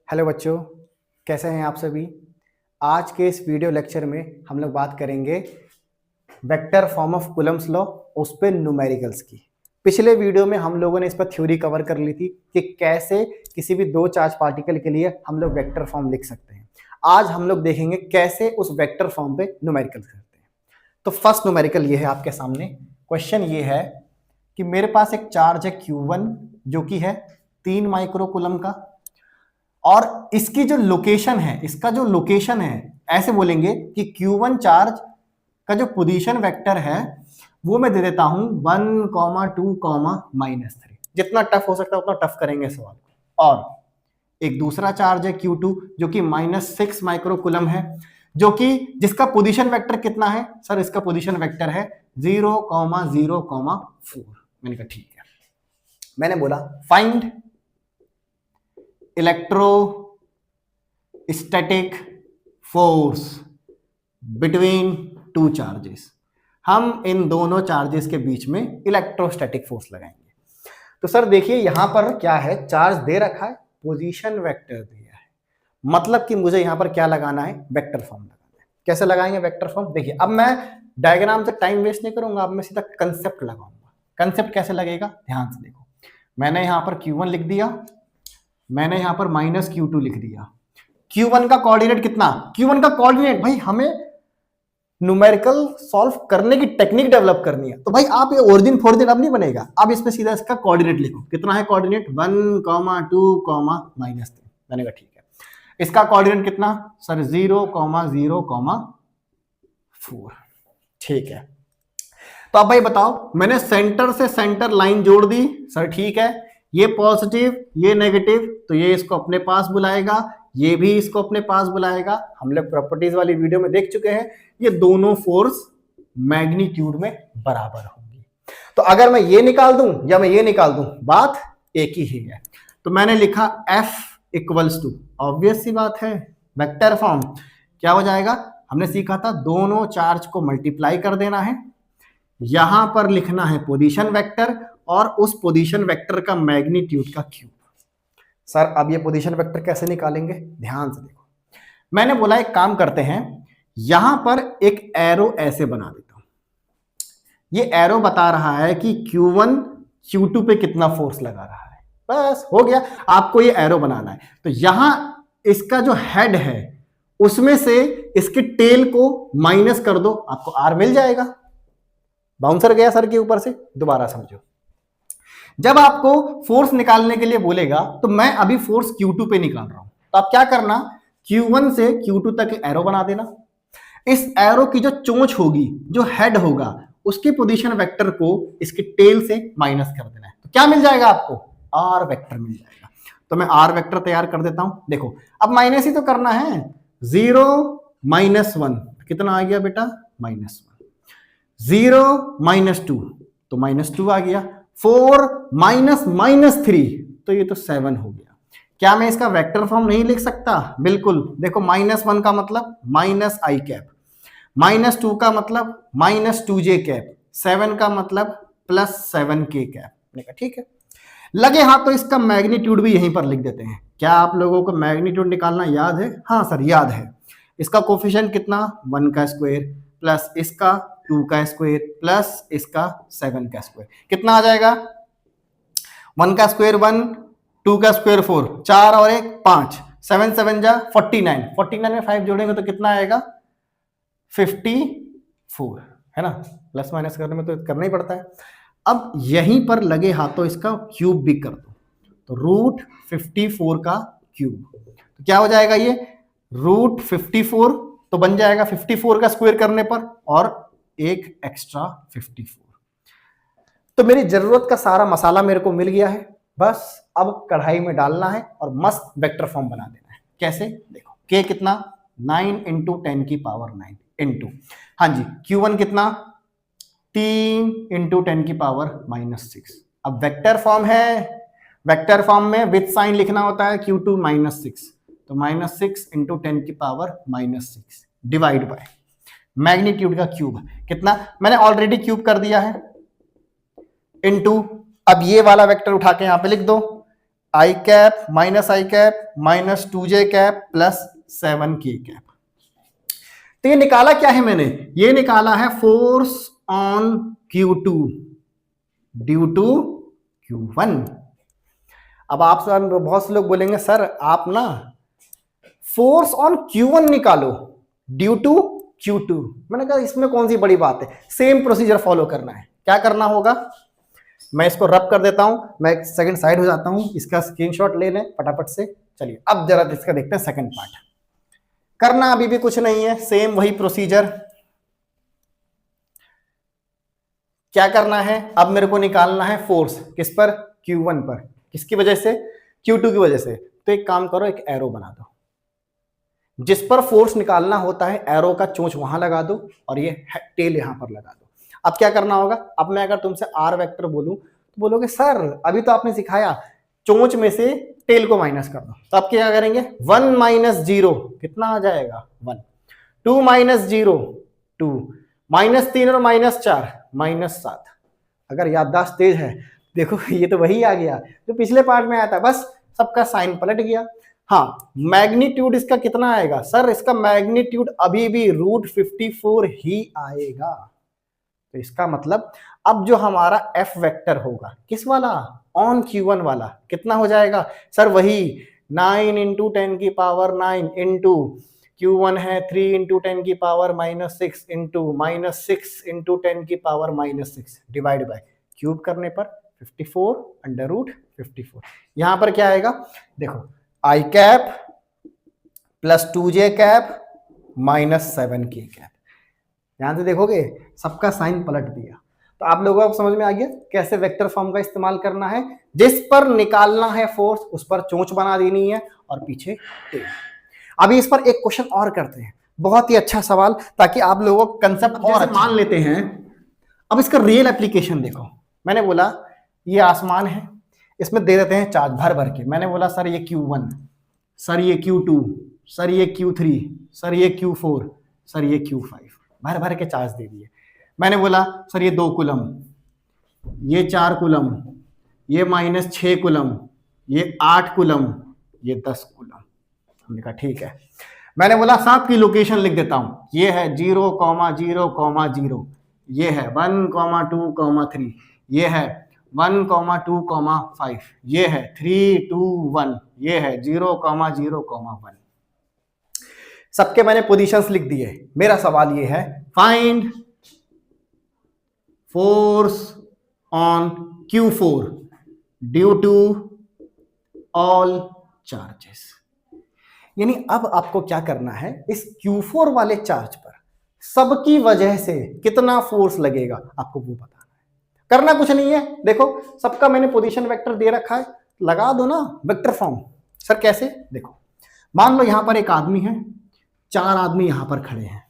Hello बच्चों, कैसे हैं आप सभी। आज के इस वीडियो लेक्चर में हम लोग बात करेंगे vector form of Coulomb's law, उस पे न्यूमेरिकल्स की। पिछले वीडियो में हम लोगों ने इस पर थ्योरी कवर कर ली थी कि कैसे किसी भी दो चार्ज पार्टिकल के लिए हम लोग वेक्टर फॉर्म लिख सकते हैं। आज हम लोग देखेंगे कैसे उस वेक्टर फॉर्म पे न्यूमेरिकल्स करते हैं। तो फर्स्ट न्यूमेरिकल ये है आपके सामने। क्वेश्चन ये है कि मेरे पास एक चार्ज है Q1 जो कि है 3 माइक्रो कूलम का, और इसकी जो लोकेशन है, इसका जो लोकेशन है, ऐसे बोलेंगे कि Q1 चार्ज का जो पोजीशन वेक्टर है वो मैं दे देता हूं 1, 2, -3। जितना टफ हो सकता है उतना टफ करेंगे सवाल को। और एक दूसरा चार्ज है Q2 जो कि -6 माइक्रो कूलम है, जो कि जिसका पोजीशन वेक्टर कितना है सर, इसका पोजीशन वेक्टर है 0, 0, 4। मैंने कहा ठीक है। मैंने बोला find electrostatic force between two charges. हम इन दोनों चार्जेस के बीच में इलेक्ट्रोस्टैटिक फोर्स लगाएंगे। तो सर देखिए यहां पर क्या है, चार्ज दे रखा है, पोजीशन वेक्टर दिया है, मतलब कि मुझे यहां पर क्या लगाना है, वेक्टर फॉर्म लगाना है। कैसे लगाएंगे वेक्टर फॉर्म, देखिए अब मैं डायग्राम से टाइम वेस्ट नहीं करूंगा, अब मैं सीधा कंसेप्ट लगाऊंगा। कंसेप्ट कैसे लगेगा, ध्यान से देखो। मैंने यहां पर Q1 लिख दिया, मैंने यहां पर -Q2 लिख दिया। Q1 का कोऑर्डिनेट कितना, Q1 का कोऑर्डिनेट, भाई हमें न्यूमेरिकल सॉल्व करने की टेक्निक डेवलप करनी है। तो भाई आप ये ओरिजिन फोर्जिन अब नहीं बनेगा, अब इसमें सीधा इसका कोऑर्डिनेट लिखो। कितना है कोऑर्डिनेट, 1, 2, -3। मैंने कहा ठीक है। इसका कोऑर्डिनेट कितना सर, 0, 0, 4। ठीक है। तो अब भाई बताओ, मैंने सेंटर से सेंटर लाइन जोड़ दी सर, ठीक है। ये पॉजिटिव ये नेगेटिव, तो ये इसको अपने पास बुलाएगा, ये भी इसको अपने पास बुलाएगा। हम लोग प्रॉपर्टीज वाली वीडियो में देख चुके हैं, ये दोनों फोर्स मैग्नीट्यूड में बराबर होंगी। तो अगर मैं ये निकाल दूं या मैं ये निकाल दूं, बात एक ही है। तो मैंने लिखा F इक्वल्स टू, ऑब्वियस सी बात है, वेक्टर फॉर्म क्या हो जाएगा, हमने सीखा था दोनों चार्ज को मल्टीप्लाई कर देना है, यहां पर लिखना है पोजीशन वेक्टर, और उस पोजीशन वेक्टर का मैग्नीट्यूड का क्यूब। सर अब ये पोजीशन वेक्टर कैसे निकालेंगे, ध्यान से देखो। मैंने बोला एक काम करते हैं, यहां पर एक एरो ऐसे बना देता हूं। ये एरो बता रहा है कि Q1 Q2 पे कितना फोर्स लगा रहा है, बस हो गया। आपको ये एरो बनाना है, तो यहां इसका जो हेड है उसमें से इसके टेल को माइनस कर दो, आपको R मिल जाएगा। बाउंसर गया सर के ऊपर से, दोबारा समझो। जब आपको फोर्स निकालने के लिए बोलेगा, तो मैं अभी फोर्स Q2 पे निकाल रहा हूं, तो आप क्या करना, Q1 से Q2 तक एरो बना देना। इस एरो की जो चोंच होगी, जो हेड होगा, उसके पोजीशन वेक्टर को इसके टेल से माइनस कर देना है। तो क्या मिल जाएगा आपको, R वेक्टर मिल जाएगा। तो मैं R वेक्टर तैयार कर देता हूं। देखो अब माइनस ही तो करना है, 0, -1 कितना आ गया बेटा, -1, 0, -2 तो -2 आ गया, 4 -3 तो ये तो 7 हो गया। क्या मैं इसका वेक्टर फॉर्म नहीं लिख सकता, बिल्कुल। देखो -1 का मतलब -i कैप, -2 का मतलब -2j कैप, 7 का मतलब +7k कैप। ठीक है, लगे हाथ तो इसका मैग्नीट्यूड भी यहीं पर लिख देते हैं। क्या आप लोगों को मैग्नीट्यूड निकालना याद है, हाँ सर याद है। इसका कोफिशिएंट कितना, 1 का स्क्वायर प्लस इसका 2 का स्क्वायर प्लस इसका 7 का स्क्वायर, कितना आ जाएगा, 1 का स्क्वायर 1, 2 का स्क्वायर 4, 4 और 1 5, 7 7 जा 49, 49 में 5 जोड़ेंगे तो कितना आएगा, 54, है ना। प्लस माइनस करने में तो करना ही पड़ता है। अब यहीं पर लगे हाथों इसका क्यूब भी कर दो, तो √54 का क्यूब, तो क्या हो जाएगा ये, √54 तो बन जाएगा 54 का स्क्वायर करने पर, और एक एक्स्ट्रा 54। तो मेरी जरूरत का सारा मसाला मेरे को मिल गया है, बस अब कढ़ाई में डालना है और मस्त वेक्टर फॉर्म बना देना है। कैसे, देखो k कितना, 9 × 10⁻9 इंटू, हाँ जी Q1 कितना, 3 × 10⁻6। अब वेक्टर फॉर्म है, वेक्टर फॉर्म में विथ साइन लिखना होता है, Q2 -6, तो -6 × 10⁻6 डिवाइड बाय मैग्नीट्यूड का क्यूब कितना, मैंने ऑलरेडी क्यूब कर दिया है, इनटू, अब ये वाला वेक्टर उठा के यहां पे लिख दो, I cap minus I cap minus 2j cap plus 7k cap. तो ये निकाला क्या है मैंने, ये निकाला है force on Q2 due to Q1। अब आप बहुत से लोग बोलेंगे सर आप ना फोर्स ऑन Q1 निकालो ड्यू टू Q2। मैंने कहा इसमें कौन सी बड़ी बात है, सेम प्रोसीजर फॉलो करना है। क्या करना होगा, मैं इसको रब कर देता हूं, मैं एक सेकंड साइड हो जाता हूं, इसका स्क्रीनशॉट ले लें फटाफट से। चलिए अब जरा इसका देखते हैं सेकंड पार्ट। करना अभी भी कुछ नहीं है, सेम वही प्रोसीजर। क्या करना है, अब मेरे को निकालना है फोर्स किस पर, Q1 पर। किसकी वजह से, Q2 की वजह से। तो एक काम करो, एक एरो बना दो, जिस पर फोर्स निकालना होता है एरो का चोंच वहां लगा दो और ये टेल यहां पर लगा दो। अब क्या करना होगा, अब मैं अगर तुमसे आर वेक्टर बोलूं तो बोलोगे सर अभी तो आपने सिखाया चोंच में से टेल को माइनस कर दो। तो अब क्या करेंगे, 1 माइनस 0 कितना आ जाएगा 1, 2 माइनस 0 2, माइनस 3 और माइनस 4 माइनस 7। अगर याददाश्त तेज है देखो ये तो वही आ गया जो पिछले पार्ट में आया था, बस सबका साइन पलट गया। हाँ मैग्नीट्यूड इसका कितना आएगा, सर इसका मैग्नीट्यूड अभी भी √54 ही आएगा। तो इसका मतलब अब जो हमारा F वेक्टर होगा किस वाला, ऑन Q1 वाला, कितना हो जाएगा सर, वही 9 इंटू 10 की पावर 9 इंटू Q1 है 3 इंटू 10 की पावर -6 इंटू -6 इंटू 10 की पावर -6 डिवाइड बाय क्यूब करने पर 54 √54। यहां पर क्या आएगा देखो, I cap plus 2j cap minus 7k cap. ध्यान से देखोगे सबका साइन पलट दिया। तो आप लोगों को समझ में आ गया कैसे वेक्टर फॉर्म का इस्तेमाल करना है। जिस पर निकालना है फोर्स उस पर चोंच बना देनी है और पीछे टेल। अभी इस पर एक क्वेश्चन और करते हैं, बहुत ही अच्छा सवाल, ताकि आप लोगों को कंसेप्ट और अच्छा मान लेते हैं। अब इसका रियल एप्लीकेशन देखो, मैंने बोला ये आसमान है, इसमें दे देते हैं चार्ज भर भर के। मैंने बोला सर ये Q1, सर ये Q2, सर ये Q3, सर ये Q4, सर ये Q5, भर भर के चार्ज दे दिए। मैंने बोला सर ये 2 कूलम, ये 4 कूलम, ये -6 कूलम, ये 8 कूलम, ये 10 कूलम। हमने कहा ठीक है। मैंने बोला साहब की लोकेशन लिख देता हूं, ये है 0,0,0, ये है 1,2,3, ये है 1,2,5, ये है 3,2,1, ये है 0,0,1। सबके मैंने पोजीशंस लिख दिए। मेरा सवाल ये है, find force on Q4 due to all charges. यानी अब आपको क्या करना है, इस Q4 वाले चार्ज पर सबकी वजह से कितना फोर्स लगेगा आपको वो बताना है। करना कुछ नहीं है, देखो सबका मैंने पोजीशन वेक्टर दे रखा है, लगा दो ना वेक्टर फॉर्म। सर कैसे, देखो मान लो यहां पर एक आदमी है, 4 आदमी यहां पर खड़े हैं।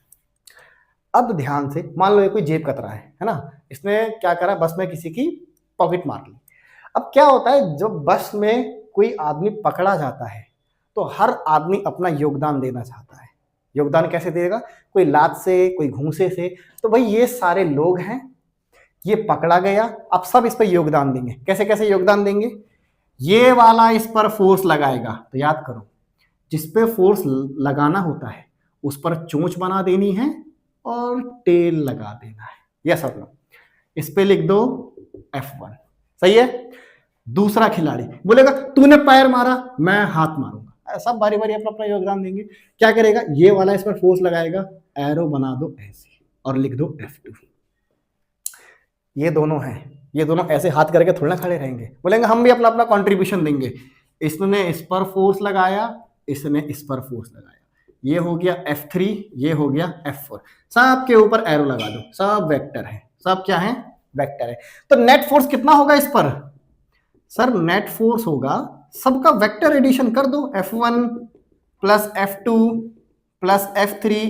अब ध्यान से मान लो ये कोई जेब कतरा है ना, इसने क्या करा, बस में किसी की पॉकेट मार ली। अब क्या होता है, जब बस में कोई आदमी पकड़ा जाता है तो हर आदमी अपना योगदान देना चाहता है। योगदान कैसे देगा, कोई लात से, कोई घूंसे से। तो भाई ये सारे लोग हैं, ये पकड़ा गया, अब सब इस पर योगदान देंगे। कैसे कैसे योगदान देंगे, ये वाला इस पर फोर्स लगाएगा, तो याद करो जिस पे फोर्स लगाना होता है उस पर चोंच बना देनी है और टेल लगा देना है। यस और नो, इस पे लिख दो F1। सही है। दूसरा खिलाड़ी बोलेगा तूने पैर मारा, मैं हाथ मारूंगा। सब बारी बारी अपना अपना योगदान देंगे। क्या करेगा, ये वाला इस पर फोर्स लगाएगा, एरो बना दो ऐसे और लिख दो F2। ये दोनों हैं, ये दोनों ऐसे हाथ करके थोड़ा ना खड़े रहेंगे, बोलेंगे हम भी अपना अपना कंट्रीब्यूशन देंगे। इसने इस पर फोर्स लगाया, इसने इस पर फोर्स लगाया, ये हो गया F3, ये हो गया F4। सब के ऊपर एरो लगा दो, सब वेक्टर है, सब क्या है, वेक्टर है। तो नेट फोर्स कितना होगा इस पर, सर नेट फोर्स होगा, सबका वेक्टर एडिशन कर दो, F1 plus F2 plus F3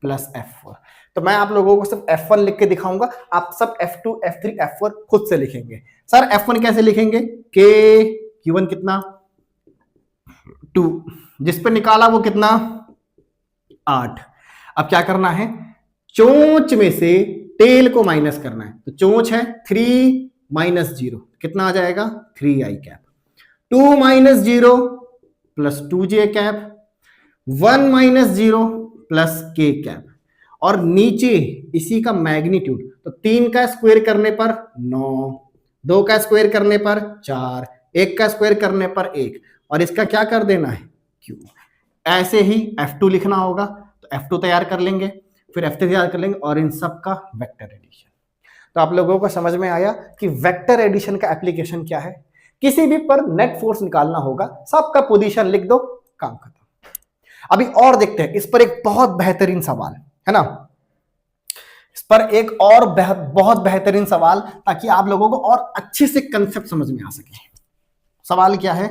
plus F4। तो मैं आप लोगों को सिर्फ F1 लिख के दिखाऊंगा, आप सब F2 F3 F4 खुद से लिखेंगे। सर F1 कैसे लिखेंगे, K Q1 कितना 2, जिस पे निकाला वो कितना 8। अब क्या करना है, चोंच में से टेल को माइनस करना है। तो चोंच है 3 - 0 कितना आ जाएगा 3i cap. 2 minus 0 plus 2j cap, 1 minus 0 plus k cap, और नीचे इसी का मैग्नीट्यूड, तो 3 का स्क्वायर करने पर 9, 2 का स्क्वायर करने पर 4, 1 का स्क्वायर करने पर 1, और इसका क्या कर देना है q। ऐसे ही F2 लिखना होगा, तो F2 तैयार कर लेंगे, फिर F3 तैयार कर लेंगे, और इन सब का वेक्टर एडिशन। तो आप लोगों को समझ में आया कि वेक्टर एडिशन का एप्लीकेशन क्या है। किसी भी पर नेट फोर्स निकालना होगा, सबका पोजीशन लिख दो, काम खत्म। अभी और देखते हैं, इस पर एक बहुत बेहतरीन सवाल है ना, इस पर एक और बहुत बेहतरीन सवाल, ताकि आप लोगों को और अच्छे से कंसेप्ट समझ में आ सके। सवाल क्या है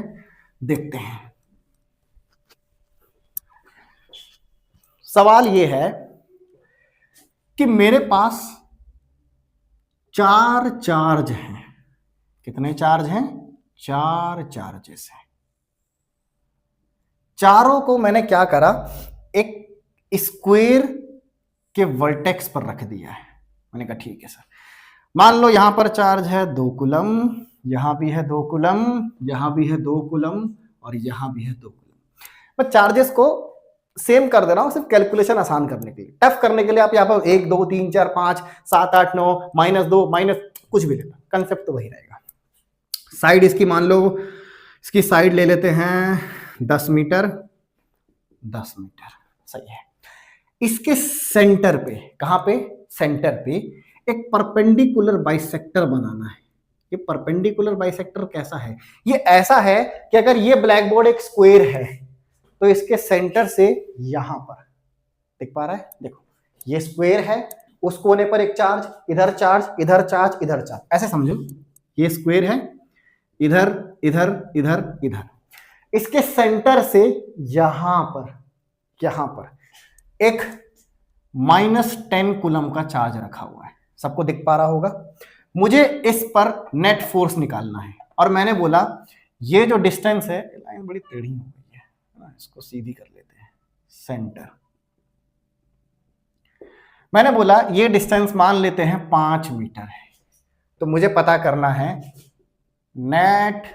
देखते हैं। सवाल यह है कि मेरे पास 4 चार्ज हैं। कितने चार्ज हैं? 4 चार्जेस हैं। चारों को मैंने क्या करा, एक स्क्वायर के वर्टेक्स पर रख दिया है। मैंने कहा ठीक है सर, मान लो यहां पर चार्ज है 2 कूलम, यहां भी है 2 कूलम, यहां भी है 2 कूलम, और यहां भी है 2 कूलम। मैं चार्जेस को सेम कर दे रहा हूं, सिर्फ कैलकुलेशन आसान करने के लिए। टफ करने के लिए आप यहाँ पर 1 2 3 4 5 7 8 9 -2 माइनस कुछ भी लेना, कंसेप्ट तो वही रहेगा। साइड इसकी मान लो, इसकी साइड ले लेते हैं 10 मीटर, 10 मीटर, सही है। इसके सेंटर पे, कहां पे? सेंटर पे एक परपेंडिकुलर बाइसेक्टर बनाना है। ये परपेंडिकुलर बाइसेक्टर कैसा है? ये ऐसा है कि अगर ये ब्लैक बोर्ड एक स्क्वायर है, तो इसके सेंटर से यहां पर, देख पा रहा है? देखो ये स्क्वायर है, उस कोने पर एक चार्ज, इधर चार्ज, इधर चार्ज, इधर चार्ज, ऐसे समझो। ये स्क्वायर है, इधर इधर इधर इधर, इसके सेंटर से यहां पर एक -10 कूलम का चार्ज रखा हुआ है। सबको दिख पा रहा होगा। मुझे इस पर नेट फोर्स निकालना है, और मैंने बोला ये जो डिस्टेंस है, लाइन बड़ी टेढ़ी हो गई है, इसको सीधी कर लेते हैं। सेंटर, मैंने बोला ये डिस्टेंस मान लेते हैं 5 मीटर है। तो मुझे पता करना है नेट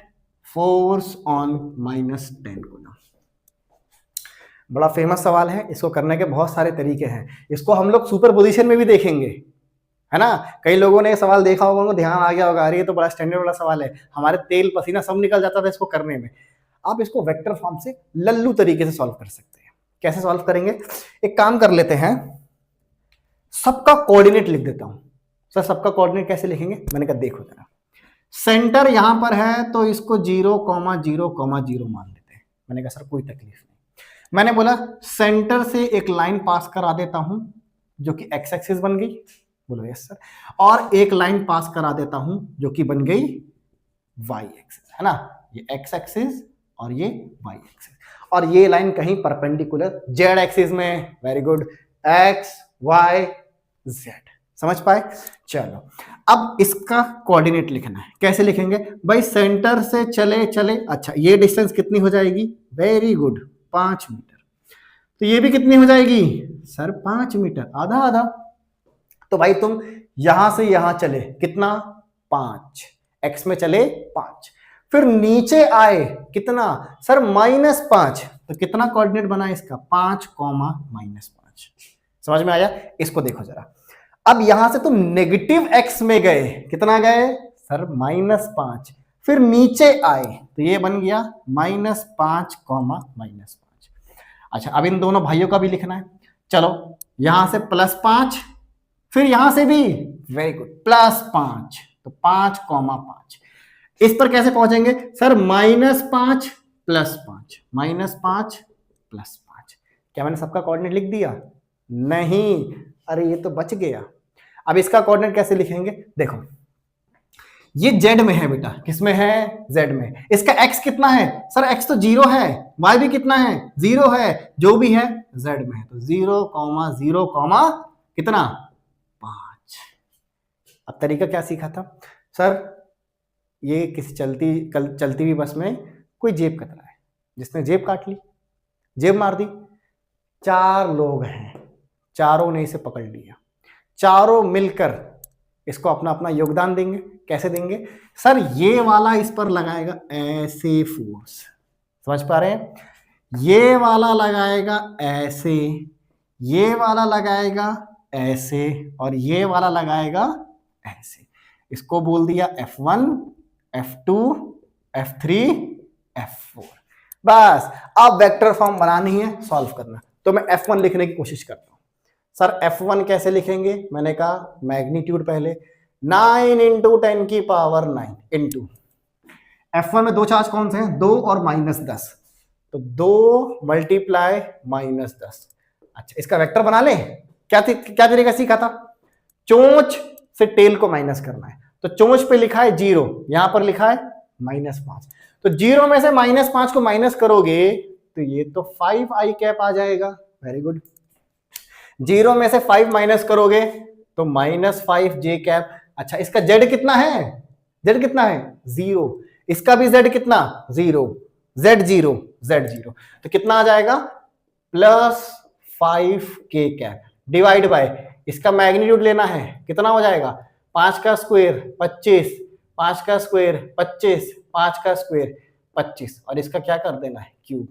फोर्स ऑन -10 कूलम। बड़ा फेमस सवाल है, इसको करने के बहुत सारे तरीके हैं। इसको हम लोग सुपरपोजिशन में भी देखेंगे, है ना। कई लोगों ने ये सवाल देखा होगा, उनको ध्यान आ गया होगा, अरे ये तो बड़ा स्टैंडर्ड वाला सवाल है, हमारे तेल पसीना सब निकल जाता था इसको करने में। आप इसको वेक्टर फॉर्म से लल्लू तरीके से सॉल्व कर सकते हैं। कैसे सॉल्व करेंगे? एक काम कर लेते हैं, सबका कोऑर्डिनेट लिख देता हूं। सर सबका कोऑर्डिनेट कैसे लिखेंगे? मैंने कहा देखो जरा, सेंटर यहां पर है तो इसको 0,0,0 मान लेते हैं। मैंने कहा सर कोई तकलीफ नहीं। मैंने बोला सेंटर से एक लाइन पास करा देता हूं जो कि एक्स एक्सिस बन गई, बोलो यस सर, और एक लाइन पास करा देता हूं जो कि बन गई वाई एक्सिस, है ना। ये एक्स एक्सिस और ये वाई एक्सिस, और ये लाइन कहीं परपेंडिकुलर जेड एक्सिस में। Very good, X Y Z, समझ पाए? चलो अब इसका कोऑर्डिनेट लिखना है। कैसे लिखेंगे भाई? सेंटर से चले चले, अच्छा ये डिस्टेंस कितनी हो जाएगी? Very good, 5 metre. तो ये भी कितनी हो जाएगी सर? 5 मीटर, आधा आधा। तो भाई तुम यहां से यहां चले, कितना? 5, एक्स में चले 5, फिर नीचे आए कितना सर? -5। तो कितना कोऑर्डिनेट बना इसका? 5, -5। समझ में आया? इसको देखो जरा, अब यहां से तुम नेगेटिव एक्स में गए, कितना गए सर? -5, फिर नीचे आए तो ये बन गया -5, -5। अच्छा अब इन दोनों भाइयों का भी लिखना है। चलो यहां से +5, फिर यहां से भी वेरी गुड +5, तो 5, 5। इस पर कैसे पहुंचेंगे सर? -5 +5, -5 +5। क्या मैंने सबका कोऑर्डिनेट लिख दिया? नहीं, अरे ये तो बच गया। अब इसका कोऑर्डिनेट कैसे लिखेंगे? देखो ये जेड में है बेटा, किसमें है? जेड में। इसका एक्स कितना है सर? एक्स तो 0 है, वाई भी कितना है? 0 है, जो भी है जेड में है। तो 0, 0, कितना? 5। अब तरीका क्या सीखा था सर? ये किसी चलती हुई बस में कोई जेब कतरा है, जिसने जेब काट ली, जेब मार दी। 4 लोग हैं, चारों ने इसे पकड़ लिया, चारों मिलकर इसको अपना अपना योगदान देंगे। कैसे देंगे सर? ये वाला इस पर लगाएगा ऐसे फोर्स, समझ पा रहे हैं? ये वाला लगाएगा ऐसे, ये वाला लगाएगा ऐसे, और ये वाला लगाएगा ऐसे। इसको बोल दिया F1, F2, F3, F4। बस अब वेक्टर फॉर्म बनानी है, सॉल्व करना। तो मैं F1 लिखने की कोशिश करता हूं। सर F1 कैसे लिखेंगे? मैंने कहा मैग्नीट्यूड पहले 9 इंटू 10 की पावर 9 इंटू F1 में दो चार्ज कौन से हैं? 2 और -10, तो 2 मल्टीप्लाई -10। अच्छा, इसका वेक्टर बना ले। क्या तरीका सीखा था? चोंच से टेल को माइनस करना है। तो चोंच पे लिखा है 0, यहां पर लिखा है -5, तो 0 में से -5 को माइनस करोगे तो ये तो 5i कैप आ जाएगा। Very good. 0 में से 5 माइनस करोगे तो -5j कैप। अच्छा, इसका z कितना है? z कितना है? 0। इसका भी z कितना? 0, z0। तो कितना आ जाएगा? +5k कैप डिवाइड बाय, इसका मैग्नीट्यूड लेना है, कितना हो जाएगा? 5 का स्क्वायर 25, 5 का स्क्वायर 25, 5 का स्क्वायर 25, और इसका क्या कर देना है? क्यूब।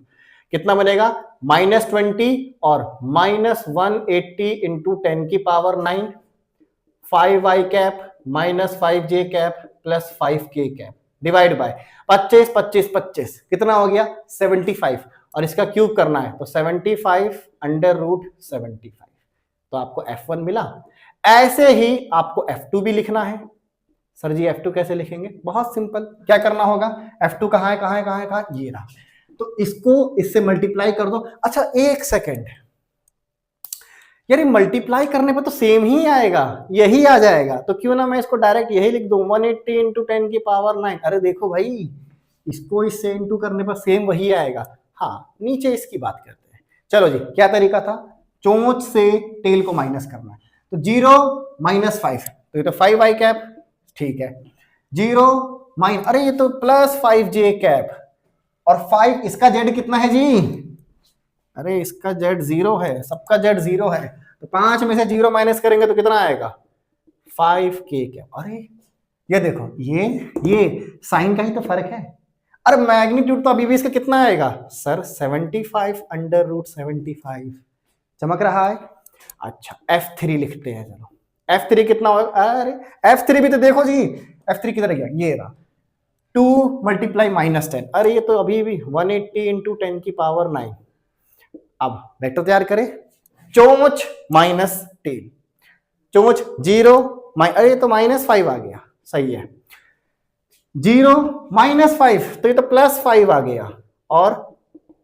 कितना बनेगा? -20 और -180 इंटू 10 की power 9, 5i cap -5j cap +5k cap divide by 25, 25, 25, कितना हो गया? 75, और इसका क्यूब करना है तो 75 √75। तो आपको F1 मिला। ऐसे ही आपको F2 भी लिखना है। सर जी F2 कैसे लिखेंगे? बहुत सिंपल। क्या करना होगा? F2 कहाँ है, कहाँ है, कहाँ है, कहाँ? ये रहा। तो इसको इससे मल्टीप्लाई कर दो। अच्छा, एक सेकेंड यार, मल्टीप्लाई करने पर तो सेम ही आएगा, यही आ जाएगा। तो क्यों ना मैं इसको डायरेक्ट यही लिख दूं, 180 इंटू 10 की पावर 9। अरे देखो भाई, इसको इससे इंटू करने पर सेम वही आएगा। हाँ, नीचे इसकी बात करते हैं। चलो जी, क्या तरीका था? चोंच से टेल को माइनस करना है। तो 0 -5, तो ये तो 5i कैप, ठीक है। 0 अरे ये तो +5j कैप, और 5, इसका z कितना है जी? अरे इसका z 0 है, सबका z 0 है, तो 5 में से 0 माइनस करेंगे तो कितना आएगा? 5k cap. अरे ये देखो, ये साइन का ही तो फर्क है। अरे मैग्नीट्यूड तो अभी भी इसका कितना आएगा? सर 75 √75 चमक रहा है। अच्छा, F3 लिखते हैं। चलो F3 कितना होगा? अरे F3 भी तो देखो जी, F3 किधर गया? ये रहा, 2 मल्टीप्लाई -10। अरे ये तो अभी भी 180 इंटू 10 की पावर 9। अब वेक्टर तैयार करें। चोंच माइनस टेल, चोंच 0 अरे ये तो -5 आ गया, सही है। 0 -5, तो ये तो +5 आ गया, और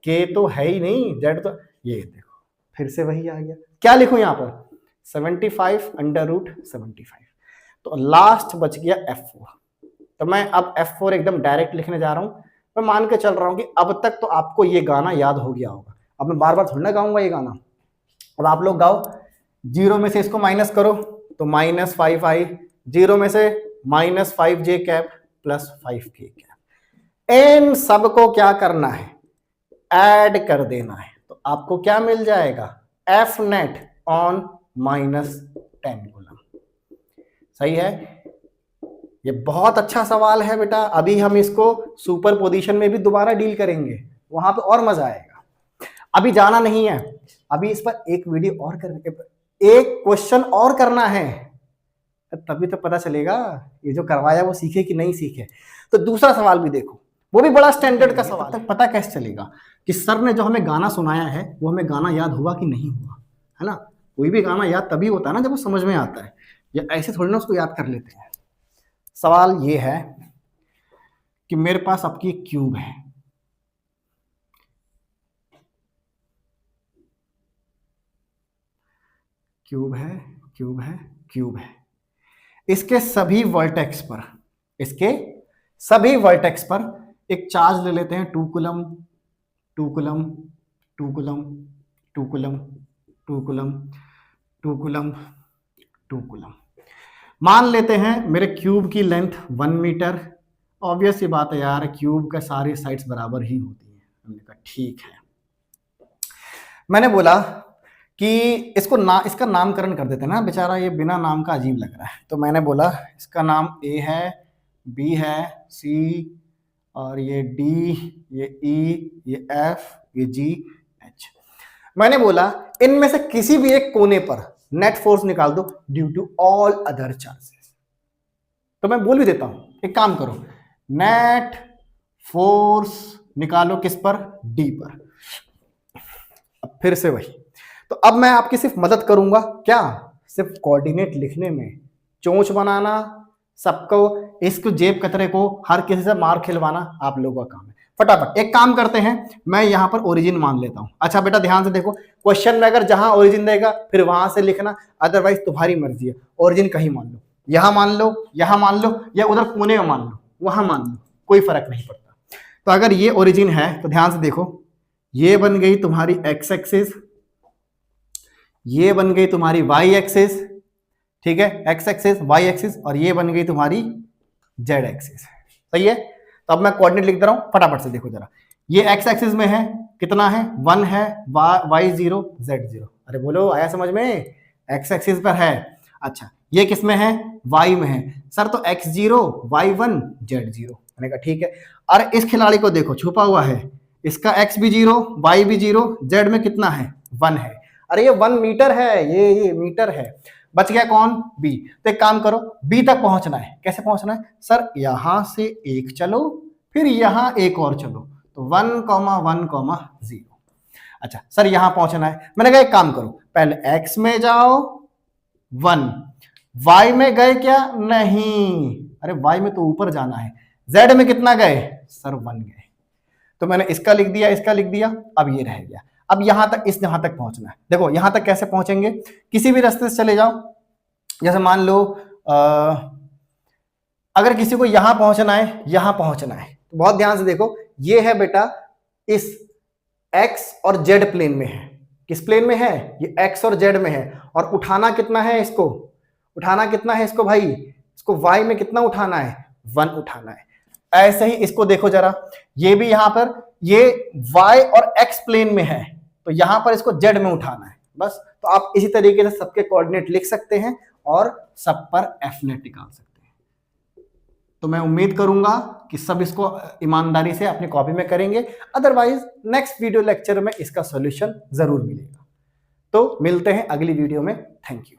k तो है ही नहीं, z तो, ये देखो फिर से वही आ गया। क्या लिखूं यहां पर? 75 √75। तो लास्ट बच गया F4। तो मैं अब F4 एकदम डायरेक्ट लिखने जा रहा हूं। मैं मान के चल रहा हूं कि अब तक तो आपको ये गाना याद हो गया होगा। अब मैं बार बार थोड़ी ना गाऊंगा ये गाना। अब आप लोग गाओ। 0 में से इसको माइनस करो तो -5i, 0 में से -5j कैप +5k कैप। इन सबको क्या करना है? ऐड कर देना है। तो आपको क्या मिल जाएगा? F net on -10 coulomb. सही है? ये बहुत अच्छा सवाल है बेटा। अभी हम इसको सुपर पोजिशन में भी दोबारा डील करेंगे, वहां पे और मजा आएगा। अभी जाना नहीं है, अभी इस पर एक वीडियो और करके एक क्वेश्चन और करना है, तभी तो पता चलेगा ये जो करवाया वो सीखे कि नहीं सीखे। तो दूसरा सवाल भी देखो, वो भी बड़ा स्टैंडर्ड का सवाल है। पता कैसे चलेगा कि सर ने जो हमें गाना सुनाया है वो हमें गाना याद हुआ कि नहीं हुआ, है ना? कोई भी गाना याद तभी होता है ना जब वो समझ में आता है, या ऐसे थोड़ी ना उसको याद कर लेते हैं। सवाल ये है कि मेरे पास आपकी एक क्यूब है, क्यूब है, क्यूब है, क्यूब है। इसके सभी वर्टेक्स पर, इसके सभी वर्टेक्स पर एक चार्ज ले लेते हैं 2 coulomb, 2 coulomb, 2 coulomb, 2 coulomb, 2 coulomb, 2 coulomb, 2 coulomb. मान लेते हैं मेरे क्यूब की लेंथ 1 मीटर। ऑब्वियस सी बात है यार, क्यूब का सारी साइड्स बराबर ही होती है। हमने कहा ठीक है। मैंने बोला कि इसका नामकरण कर देते हैं ना, बेचारा ये बिना नाम का अजीब लग रहा है। तो मैंने बोला इसका नाम ए है, बी है, सी, और ये डी, ये ई, ये एफ, ये जी, एच। मैंने बोला इनमें से किसी भी एक कोने पर नेट फोर्स निकाल दो due to all other charges. तो मैं बोल भी देता हूं, एक काम करो, नेट फोर्स निकालो किस पर, डी पर। अब फिर से वही, तो अब मैं आपकी सिर्फ मदद करूंगा, क्या, सिर्फ कोऑर्डिनेट लिखने में, चोंच बनाना, सबको इसको जेब कतरे को हर किसी से मार खिलवाना आप लोगों का काम है। फटाफट एक काम करते हैं, मैं यहां पर ओरिजिन मान लेता हूं। अच्छा बेटा ध्यान से देखो, क्वेश्चन में अगर जहां ओरिजिन देगा फिर वहां से लिखना, अदरवाइज तुम्हारी मर्जी है। ओरिजिन कहीं मान लो, यहां मान लो, यहां मान लो, या उधर कोने में मान लो, वहां मान लो, कोई फर्क नहीं पड़ता। तो अगर ये ओरिजिन है तो ध्यान से देखो, ये बन गई तुम्हारी एक्स एक्सिस, ये बन गई तुम्हारी वाई एक्सिस, ठीक है, एक्स एक्सिस, वाई एक्सिस, और ये बन गई तुम्हारी जेड एक्सिस। सही है। तो अब मैं कोऑर्डिनेट लिख दे रहा हूं, फटाफट से देखो जरा। ये एक्स एक्सिस में है, कितना है, 1 है, वाई 0, जेड 0। अरे बोलो आया समझ में, एक्स एक्सिस पर है। अच्छा ये किस में है, वाई में है। सर तो एक्स 0, वाई 1, जेड 0। मैंने कहा ठीक है। और इस खिलाड़ी को देखो छुपा हुआ है, इसका एक्स भी 0, वाई भी 0, जेड में कितना है, 1 है। अरे ये 1 मीटर है, ये मीटर है। बच गया कौन, बी। तो एक काम करो, बी तक पहुंचना है। कैसे पहुंचना है सर, यहां से एक चलो, फिर यहां एक और चलो, तो 1,1,0। अच्छा सर यहां पहुंचना है, मैंने कहा एक काम करो, पहले एक्स में जाओ 1, वाई में गए क्या, नहीं, अरे वाई में तो ऊपर जाना है। जेड में कितना गए सर, 1 गए। तो मैंने इसका लिख दिया, इसका लिख दिया, अब ये रह गया। अब यहां तक, इस यहां तक पहुंचना है। देखो यहां तक कैसे पहुंचेंगे, किसी भी रास्ते से चले जाओ। जैसे मान लो अगर किसी को यहां पहुंचना है, यहां पहुंचना है, तो बहुत ध्यान से देखो, ये है बेटा इस एक्स और जेड प्लेन में है। किस प्लेन में है, ये एक्स और जेड में है। और उठाना कितना है इसको, उठाना कितना है इसको भाई, इसको वाई में कितना उठाना है, 1 उठाना है। ऐसे ही इसको देखो जरा, ये भी यहां पर, ये y और x प्लेन में है, तो यहां पर इसको z में उठाना है बस। तो आप इसी तरीके से सबके कोऑर्डिनेट लिख सकते हैं और सब पर f नेट निकाल सकते हैं। तो मैं उम्मीद करूंगा कि सब इसको ईमानदारी से अपनी कॉपी में करेंगे, अदरवाइज नेक्स्ट वीडियो लेक्चर में इसका सॉल्यूशन जरूर मिलेगा। तो मिलते हैं अगली वीडियो में, थैंक यू।